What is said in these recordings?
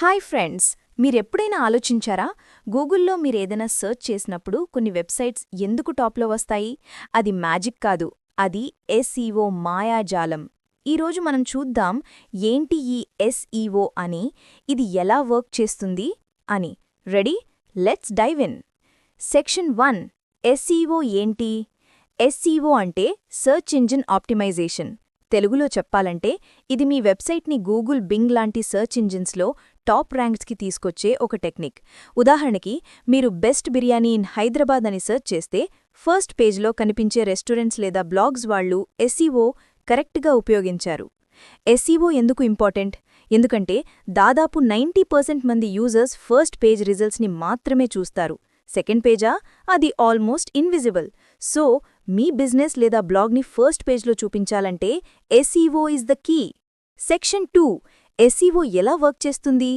Hi friends, మీరెప్పుడైనా ఆలోచించారా? గూగుల్లో మీరేదైనా సెర్చ్ చేసినప్పుడు కొన్ని వెబ్సైట్స్ ఎందుకు టాప్లో వస్తాయి? అది మ్యాజిక్ కాదు, అది ఎస్ఈఓ మాయాజాలం. ఈరోజు మనం చూద్దాం ఏంటి ఈ ఎస్ఈఓ అని, ఇది ఎలా వర్క్ చేస్తుంది అని. Ready? Let's dive in. Section 1. SEO ఏంటి? ఎస్ఈఓ అంటే సెర్చ్ ఇంజిన్ ఆప్టిమైజేషన్. తెలుగులో చెప్పాలంటే ఇది మీ వెబ్సైట్ని గూగుల్, బింగ్ లాంటి సెర్చ్ ఇంజిన్స్లో టాప్ ర్యాంక్స్కి తీసుకొచ్చే ఒక టెక్నిక్. ఉదాహరణకి, మీరు బెస్ట్ బిర్యానీ ఇన్ హైదరాబాద్ అని సెర్చ్ చేస్తే ఫస్ట్ పేజ్లో కనిపించే రెస్టారెంట్స్ లేదా బ్లాగ్స్ వాళ్ళు ఎస్ఈఓ కరెక్ట్గా ఉపయోగించారు. ఎస్ఈఓ ఎందుకు ఇంపార్టెంట్? ఎందుకంటే దాదాపు 90% మంది యూజర్స్ ఫస్ట్ పేజ్ రిజల్ట్స్ని మాత్రమే చూస్తారు. సెకండ్ పేజా? అది ఆల్మోస్ట్ ఇన్విజిబుల్. సో మీ బిజినెస్ లేదా బ్లాగ్ని ఫస్ట్ పేజ్లో చూపించాలంటే SEO is the key. Section 2. SEO ఎలా వర్క్ చేస్తుంది?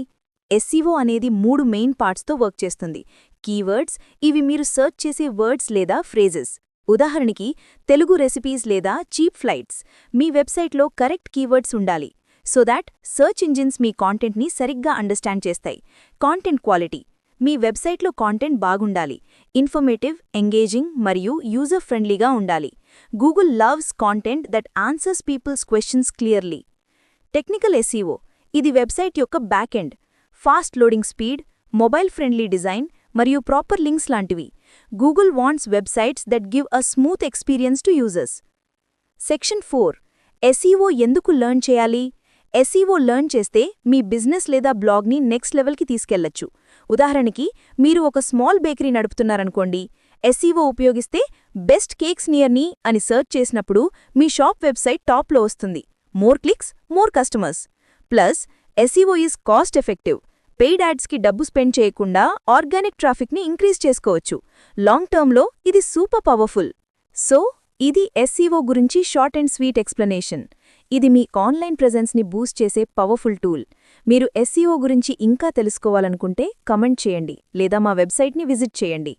ఎస్ఈఓ అనేది 3 మెయిన్ పార్ట్స్తో వర్క్ చేస్తుంది. కీవర్డ్స్, ఇవి మీరు సెర్చ్ చేసే వర్డ్స్ లేదా ఫ్రేజెస్. ఉదాహరణకి, తెలుగు రెసిపీస్ లేదా చీప్ ఫ్లైట్స్. మీ వెబ్సైట్లో కరెక్ట్ కీవర్డ్స్ ఉండాలి, సో దాట్ సెర్చ్ ఇంజిన్స్ మీ కాంటెంట్ని సరిగ్గా అండర్స్టాండ్ చేస్తాయి. కాంటెంట్ క్వాలిటీ, మీ వెబ్సైట్లో కాంటెంట్ బాగుండాలి, ఇన్ఫర్మేటివ్, ఎంగేజింగ్ మరియు యూజర్ ఫ్రెండ్లీగా ఉండాలి. Google loves content that answers people's questions clearly. Technical SEO, ఇది వెబ్సైట్ యొక్క back end. Fast loading speed, mobile friendly design మరియు ప్రాపర్ లింక్స్ లాంటివి. Google wants websites that give a smooth experience to users. Section 4. SEO ఎందుకు learn చేయాలి? SEO learn చేస్తే మీ business లేదా బ్లాగ్ని next లెవెల్కి తీసుకెళ్లొచ్చు. ఉదాహరణకి, మీరు ఒక స్మాల్ బేకరీ నడుపుతున్నారనుకోండి. ఎస్ఈఓ ఉపయోగిస్తే బెస్ట్ కేక్స్ నియర్ మీ అని సెర్చ్ చేసినప్పుడు మీ షాప్ వెబ్సైట్ టాప్లో వస్తుంది. More clicks, more customers. Plus SEO is cost effective. Paid యాడ్స్కి డబ్బు స్పెండ్ చేయకుండా ఆర్గానిక్ ట్రాఫిక్ని ఇంక్రీజ్ చేసుకోవచ్చు. లాంగ్ టర్మ్లో ఇది సూపర్ పవర్ఫుల్. సో ఇది ఎస్ఈఓ గురించి షార్ట్ అండ్ స్వీట్ ఎక్స్ప్లెనేషన్. ఇది మీ ఆన్లైన్ ప్రెజెన్స్ని బూస్ట్ చేసే పవర్ఫుల్ టూల్. మీరు ఎస్ఈఓ గురించి ఇంకా తెలుసుకోవాలనుకుంటే కమెంట్ చేయండి లేదా మా వెబ్సైట్ని విజిట్ చేయండి.